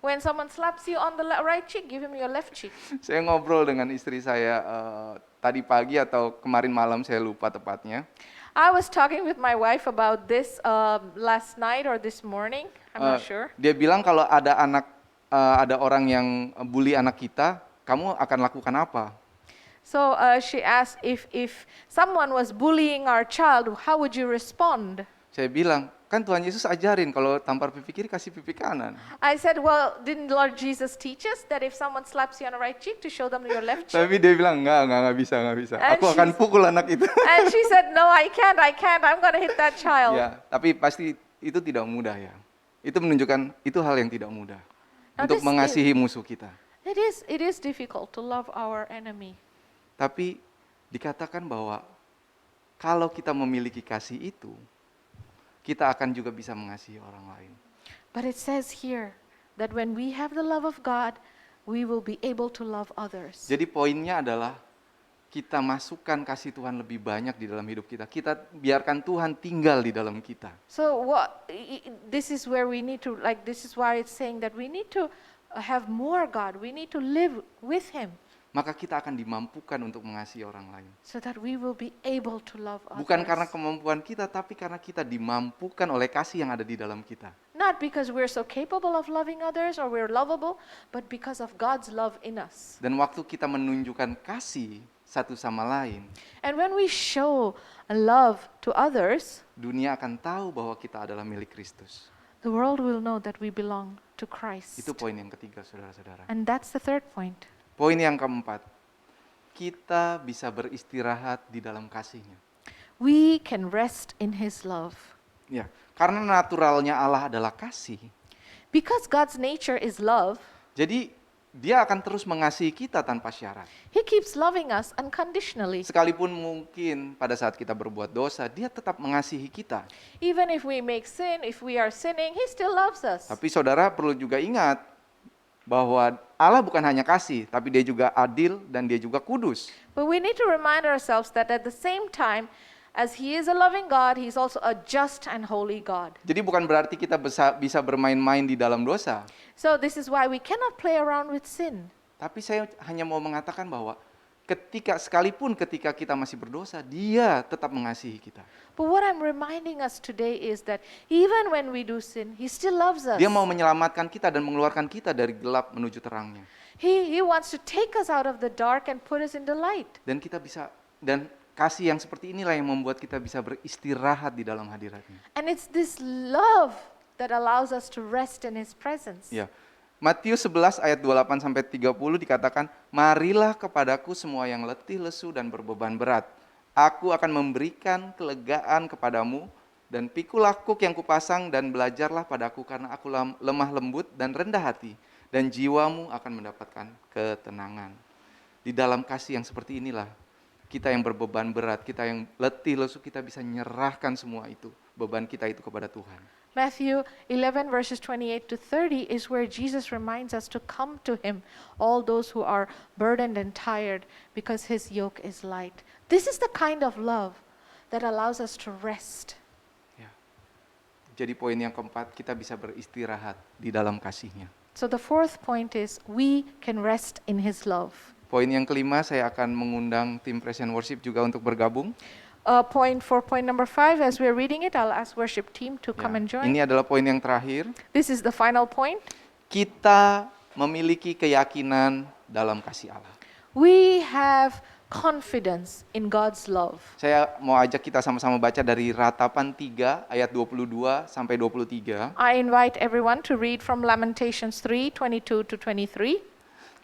When someone slaps you on the right cheek, give him your left cheek. Saya ngobrol dengan istri saya tadi pagi atau kemarin malam, saya lupa tepatnya. I was talking with my wife about this last night or this morning. I'm not sure. Dia bilang kalau ada orang yang bully anak kita, kamu akan lakukan apa? So she asked if someone was bullying our child, how would you respond? Saya bilang, kan Tuhan Yesus ajarin kalau tampar pipi kiri kasih pipi kanan. I said, well, didn't Lord Jesus teach us that if someone slaps you on the right cheek to show them your left cheek? Tapi dia bilang nggak bisa. And Aku akan pukul anak itu. And she said, no, I can't. I'm going to hit that child. Ya, tapi pasti itu tidak mudah ya. Itu menunjukkan itu hal yang tidak mudah Now untuk this mengasihi musuh kita. It is difficult to love our enemy. Tapi dikatakan bahwa kalau kita memiliki kasih itu, kita akan juga bisa mengasihi orang lain. But it says here that when we have the love of God, we will be able to love others. Jadi poinnya adalah kita masukkan kasih Tuhan lebih banyak di dalam hidup kita. Kita biarkan Tuhan tinggal di dalam kita. So this is where we need to, this is why it's saying that we need to have more God. We need to live with Him Maka kita akan dimampukan untuk mengasihi orang lain. so that we will be able to love others. Bukan karena kemampuan kita, tapi karena kita dimampukan oleh kasih yang ada di dalam kita. Not because we're so capable of loving others or we're lovable, but because of God's love in us. Dan waktu kita menunjukkan kasih satu sama lain, And when we show love to others, dunia akan tahu bahwa kita adalah milik Kristus. the world will know that we belong to Christ. Itu poin yang ketiga, saudara-saudara. And that's the third point. Poin yang keempat, kita bisa beristirahat di dalam kasih-Nya. We can rest in His love. Ya, karena naturalnya Allah adalah kasih. Because God's nature is love, Jadi Dia akan terus mengasihi kita tanpa syarat. He keeps loving us unconditionally. Sekalipun mungkin pada saat kita berbuat dosa, Dia tetap mengasihi kita. Even if we make sin, if we are sinning, He still loves us. Tapi saudara perlu juga ingat bahwa Allah bukan hanya kasih, tapi Dia juga adil dan Dia juga kudus. But we need to remind ourselves that at the same time, as He is a loving God, He is also a just and holy God. Jadi bukan berarti kita bisa bermain-main di dalam dosa. So this is why we cannot play around with sin. Tapi saya hanya mau mengatakan bahwa sekalipun ketika kita masih berdosa, Dia tetap mengasihi kita. But what I'm reminding us today is that even when we do sin, He still loves us. Dia mau menyelamatkan kita dan mengeluarkan kita dari gelap menuju terangnya. He wants to take us out of the dark and put us in the light. Dan kasih yang seperti inilah yang membuat kita bisa beristirahat di dalam hadirat-Nya. And it's this love that allows us to rest in His presence. Ya, Matius 11 ayat 28 sampai 30 dikatakan, "Marilah kepadaku semua yang letih, lesu dan berbeban berat. Aku akan memberikan kelegaan kepadamu, dan pikulah kuk yang kupasang dan belajarlah padaku karena aku lemah lembut dan rendah hati, dan jiwamu akan mendapatkan ketenangan." Di dalam kasih yang seperti inilah kita yang berbeban berat, kita yang letih, lesu, kita bisa menyerahkan semua itu, beban kita itu kepada Tuhan. Matthew 11 verses 28 to 30 is where Jesus reminds us to come to him, all those who are burdened and tired, because his yoke is light. This is the kind of love that allows us to rest. Ya. Jadi poin yang keempat, kita bisa beristirahat di dalam kasih-Nya. So the fourth point is we can rest in his love. Poin yang kelima, saya akan mengundang tim Praise and Worship juga untuk bergabung. Point number 5, as we're reading it, I'll ask worship team to come and join. Ini adalah poin yang terakhir. This is the final point. Kita memiliki keyakinan dalam kasih Allah. We have confidence in God's love. Saya mau ajak kita sama-sama baca dari Ratapan 3 ayat 22 sampai 23. I invite everyone to read from Lamentations 3:22 to 23.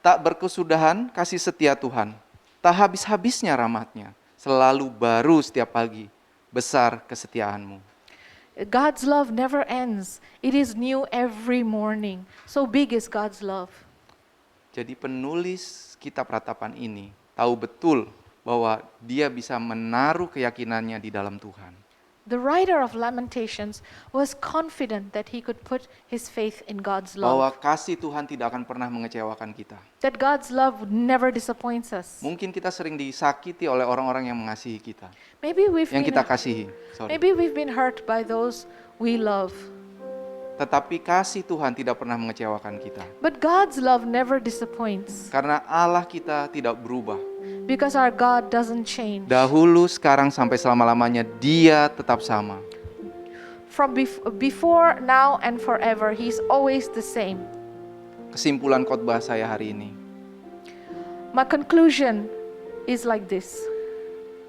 Tak berkesudahan kasih setia Tuhan, tak habis-habisnya rahmat-Nya, selalu baru setiap pagi, besar kesetiaanmu. God's love never ends. It is new every morning. So big is God's love. Jadi penulis kitab Ratapan ini tahu betul bahwa dia bisa menaruh keyakinannya di dalam Tuhan. The writer of Lamentations was confident that he could put his faith in God's Bahwa love. kasih Tuhan tidak akan pernah mengecewakan kita. That God's love never disappoints us. Mungkin kita sering disakiti oleh orang-orang yang mengasihi kita, Maybe we've yang kita been kasihi. maybe we've been hurt by those we love. Tetapi kasih Tuhan tidak pernah mengecewakan kita. But God's love never disappoints Karena Allah kita tidak berubah. because our God doesn't change. Dahulu, sekarang, sampai selama-lamanya Dia tetap sama. From before, now, and forever, He's always the same. Kesimpulan khotbah saya hari ini. My conclusion is like this.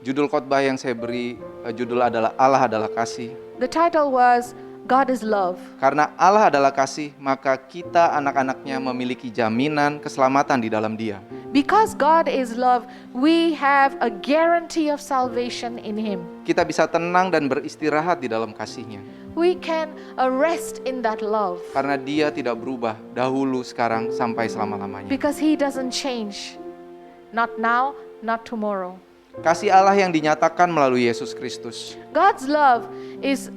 Judul khotbah yang saya beri, judul adalah Allah adalah kasih. The title was God is Love. Karena Allah adalah kasih, maka kita anak-anaknya memiliki jaminan keselamatan di dalam Dia. Because God is love, we have a guarantee of salvation in Him. Kita bisa tenang dan beristirahat di dalam kasih-Nya. We can rest in that love Karena Dia tidak berubah dahulu, sekarang, sampai selama-lamanya. because He doesn't change. Not now, not tomorrow. Kasih Allah yang dinyatakan melalui Yesus Kristus. God's love is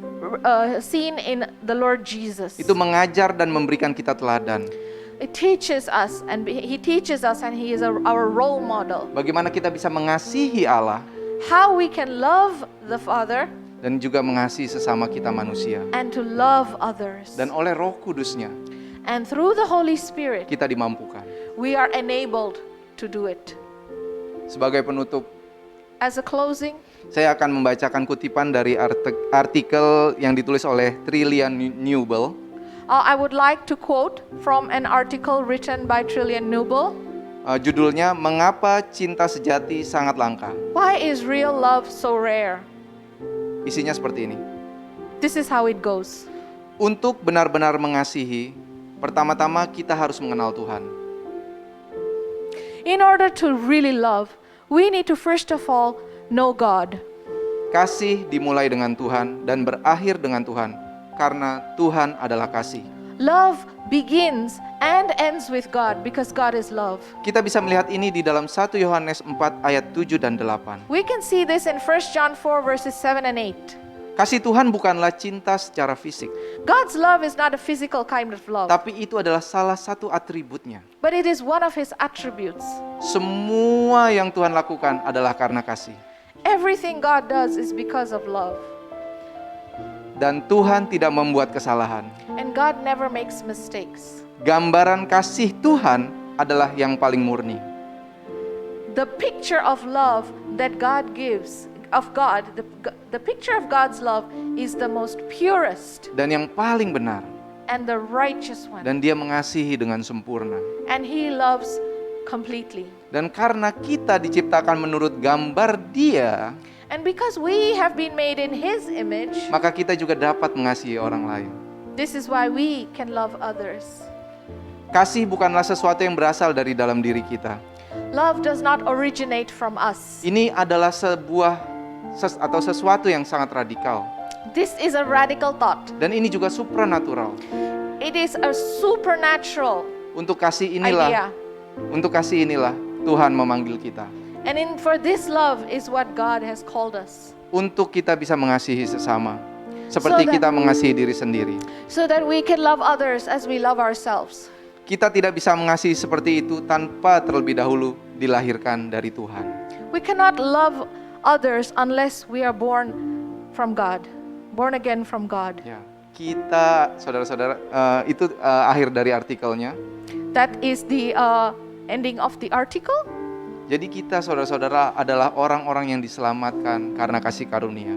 seen in the Lord Jesus. Itu mengajar dan memberikan kita teladan. It teaches us, and He teaches us, and He is our role model. Bagaimana kita bisa mengasihi Allah How we can love the Father dan juga mengasihi sesama kita manusia. and to love others. Dan oleh Roh Kudus-Nya And through the Holy Spirit, kita dimampukan. we are enabled to do it. Sebagai penutup, As a closing, saya akan membacakan kutipan dari artikel yang ditulis oleh Trillian Newell. I would like to quote from an article written by Trillian Newell. Judulnya, Mengapa Cinta Sejati Sangat Langka. Why is real love so rare? Isinya seperti ini. This is how it goes. Untuk benar-benar mengasihi, pertama-tama kita harus mengenal Tuhan. In order to really love, we need to first of all know God. Kasih dimulai dengan Tuhan dan berakhir dengan Tuhan, karena Tuhan adalah kasih. Love begins and ends with God because God is love. Kita bisa melihat ini di dalam 1 Yohanes 4 ayat 7 dan 8. We can see this in 1 John 4 verses 7 and 8. Kasih Tuhan bukanlah cinta secara fisik, God's love is not a physical kind of love, tapi itu adalah salah satu atributnya. but it is one of His attributes. Semua yang Tuhan lakukan adalah karena kasih. Everything God does is because of love. Dan Tuhan tidak membuat kesalahan. And God never makes mistakes. Gambaran kasih Tuhan adalah yang paling murni. The picture of love that God gives, of God, the picture of God's love is the most purest Dan yang paling benar. and the righteous one. Dan Dia mengasihi dengan sempurna. And He loves completely. Dan karena kita diciptakan menurut gambar Dia, And because we have been made in His image, maka kita juga dapat mengasihi orang lain. this is why we can love others. Kasih bukanlah sesuatu yang berasal dari dalam diri kita. Love does not originate from us. Ini adalah atau sesuatu yang sangat radikal. This is a radical thought. Dan ini juga supranatural. It is a supernatural Untuk kasih idea. inilah Tuhan memanggil kita. And for this love is what God has called us. Untuk kita bisa mengasihi sesama. Seperti So that- kita mengasihi diri sendiri. So that we can love others as we love ourselves. Kita tidak bisa mengasihi seperti itu tanpa terlebih dahulu dilahirkan dari Tuhan. We cannot love others unless we are born from God. Born again from God. Ya, kita saudara-saudara itu akhir dari artikelnya. That is the ending of the article. Jadi kita saudara-saudara adalah orang-orang yang diselamatkan karena kasih karunia.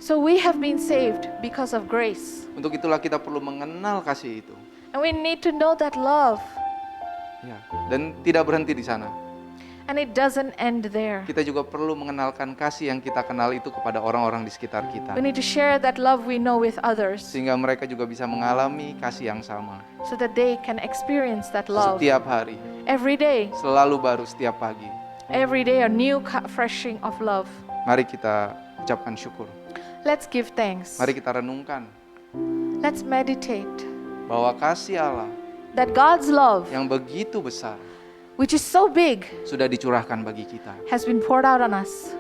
So we have been saved because of grace. Untuk itulah kita perlu mengenal kasih itu. And we need to know that love. Ya, dan tidak berhenti di sana. And it doesn't end there. Kita juga perlu mengenalkan kasih yang kita kenal itu kepada orang-orang di sekitar kita. We need to share that love we know with others Sehingga mereka juga bisa mengalami kasih yang sama. so that they can experience that love Setiap hari, every day. selalu baru setiap pagi. Every day a new refreshing of love. Mari kita ucapkan syukur. Let's give thanks. Mari kita renungkan Let's meditate bahwa kasih Allah that God's love, yang begitu besar which is so big, sudah dicurahkan bagi kita. has been poured out on us.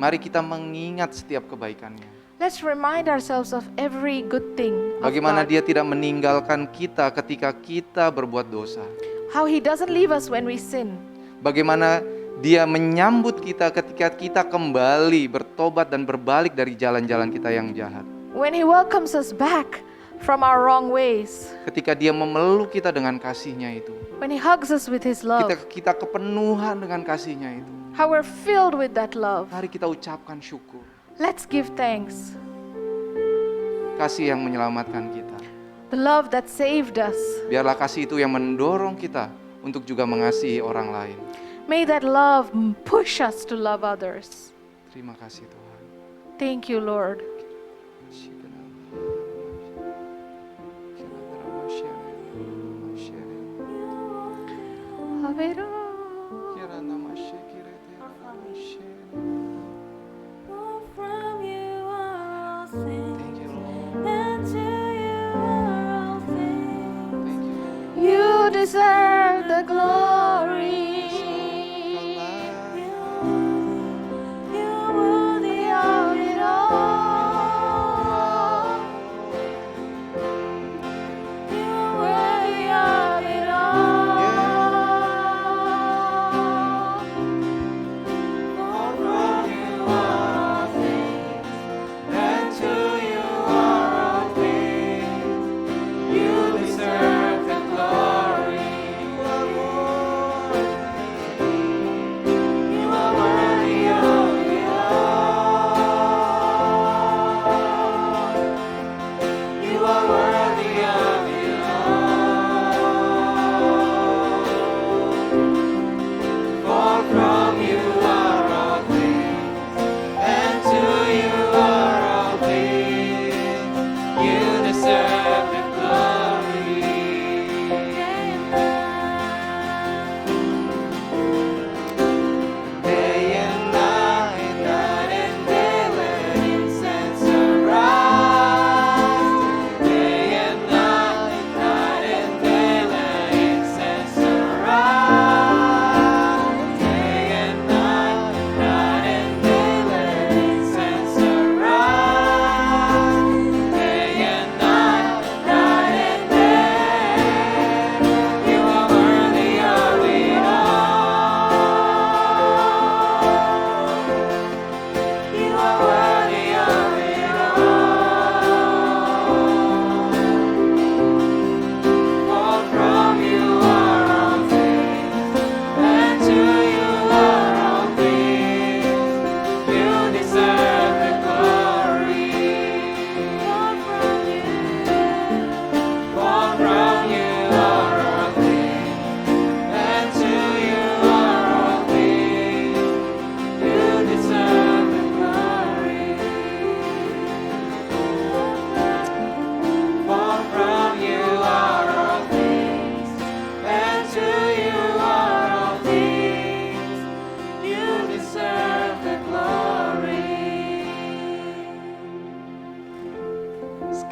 Mari kita mengingat setiap kebaikannya. Let's remind ourselves of every good thing of Bagaimana God. Dia tidak meninggalkan kita ketika kita berbuat dosa. How He doesn't leave us when we sin. Bagaimana Dia menyambut kita ketika kita kembali bertobat dan berbalik dari jalan-jalan kita yang jahat. When He welcomes us back from our wrong ways. Ketika Dia memeluk kita dengan kasih-Nya itu. When He hugs us with His love. Kita kepenuhan dengan kasih-Nya itu. How we're filled with that love. Mari kita ucapkan syukur. Let's give thanks. Kasih yang menyelamatkan kita. The love that saved us. Biarlah kasih itu yang mendorong kita untuk juga mengasihi orang lain. May that love push us to love others. Terima kasih Tuhan. Thank you, Lord. From you are all things, Thank you, Lord. and to you are all things. Thank you, Lord. You deserve the glory. You're worthy of it all. You're worthy of it all. For from you are all things, and to you are all things. You deserve the glory.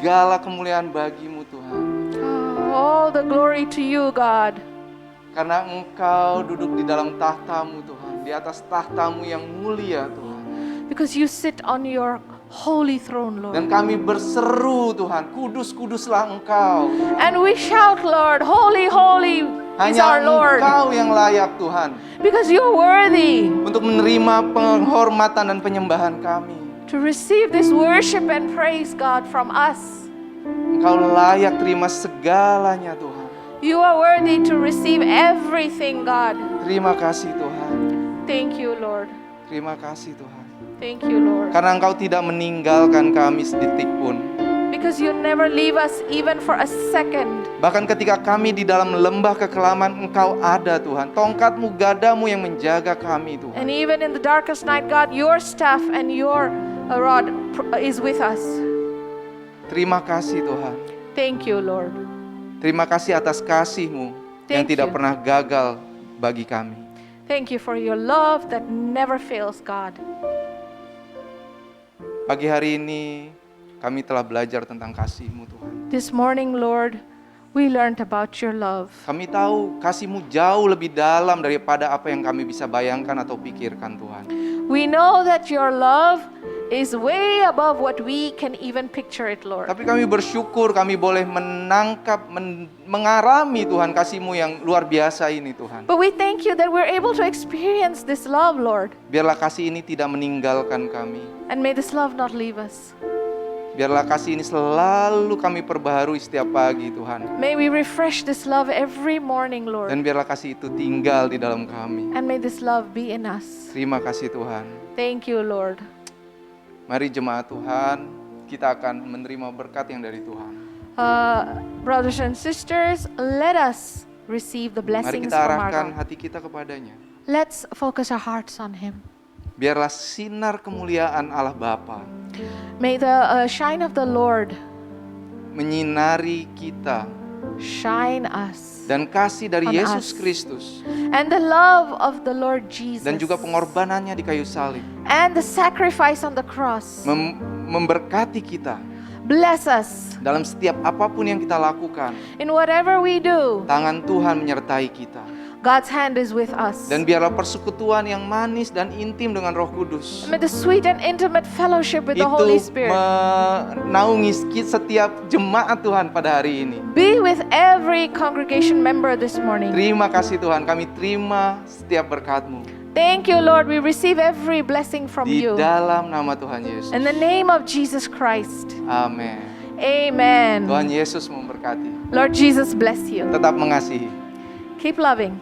segala kemuliaan bagi-Mu Tuhan. All the glory to you, God. Karena Engkau duduk di dalam tahta-Mu Tuhan, di atas tahta-Mu yang mulia Tuhan. Because you sit on your holy throne, Lord. Dan kami berseru Tuhan, kudus-kuduslah Engkau. And we shout, Lord, holy, holy is Hanya our Lord. Engkau yang layak Tuhan Because you're worthy untuk menerima penghormatan dan penyembahan kami. to receive this worship and praise, God, from us. Engkau layak terima segalanya Tuhan. You are worthy to receive everything, God. Terima kasih Tuhan. Thank you, Lord. Terima kasih Tuhan. Thank you, Lord. Karena Engkau tidak meninggalkan kami sedetik pun. Because you never leave us even for a second. Bahkan ketika kami di dalam lembah kekelaman, Engkau ada Tuhan. Tongkat-Mu, gadamu yang menjaga kami Tuhan. And even in the darkest night, God, your staff and your rod is with us. Terima kasih Tuhan. Thank you, Lord. Terima kasih atas kasih-Mu yang Thank tidak you. pernah gagal bagi kami. Thank you for your love that never fails, God. Pagi hari ini kami telah belajar tentang kasih-Mu Tuhan. This morning, Lord, we learned about your love. Kami tahu kasih-Mu jauh lebih dalam daripada apa yang kami bisa bayangkan atau pikirkan Tuhan. We know that your love is way above what we can even picture it, Lord. Tapi kami bersyukur kami boleh menangkap, mengalami Tuhan kasih-Mu yang luar biasa ini Tuhan. But we thank you that we're able to experience this love, Lord. Biarlah kasih ini tidak meninggalkan kami. And may this love not leave us. Biarlah kasih ini selalu kami perbaharui setiap pagi Tuhan. May we refresh this love every morning, Lord. Dan biarlah kasih itu tinggal di dalam kami. And may this love be in us. Terima kasih Tuhan. Thank you, Lord. Mari jemaat Tuhan, kita akan menerima berkat yang dari Tuhan. Brothers and sisters, let us receive the Mari blessings kita from our arahkan God. hati kita kepadanya. Let's focus our hearts on Him. Biarlah sinar kemuliaan Allah Bapa May the shine of the Lord menyinari kita shine us. dan kasih dari On Yesus us. Kristus And the love of the Lord Jesus. dan juga pengorbanannya di kayu salib And the sacrifice on the cross. memberkati kita Bless us dalam setiap apapun yang kita lakukan. in whatever we do. Tangan Tuhan menyertai kita. God's hand is with us. Dan biarlah persekutuan yang manis dan intim dengan Roh Kudus May the sweet and intimate fellowship with the Holy itu Spirit menaungi setiap jemaat Tuhan pada hari ini. be with every congregation member this morning. Terima kasih Tuhan, kami terima setiap berkat-Mu Thank you, Lord. We receive every blessing from di you. dalam nama Tuhan Yesus. In the name of Jesus Christ. Amin. Amen. Tuhan Yesus memberkati. Lord Jesus bless you. Tetap mengasihi. Keep loving.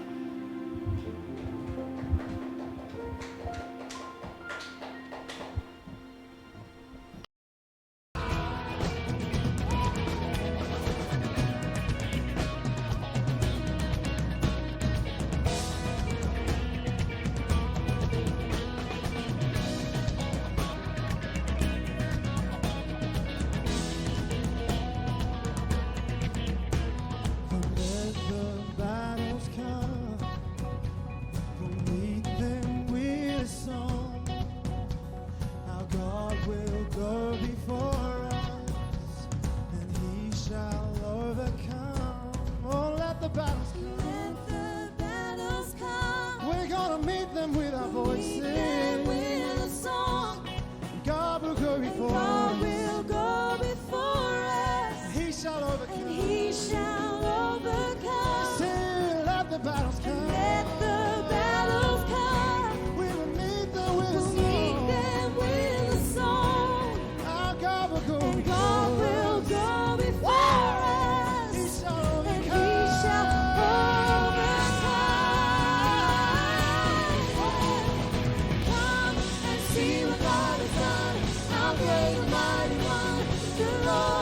Let the battles come, we'll meet them with a song. Our God will go before us, and He shall overcome. Oh, let the battles come. Let the battles come. We're gonna meet them with our Meet them voices. with a song. God will go before God us. will go before us. He shall And overcome. He shall overcome. Say, let the battles come. Let the battles come. We will meet them with a We'll meet song. them with a song. Our God will go And before God will us. go before us. He shall And He overcome. shall overcome. Come and see what God has done. How great and mighty one the Lord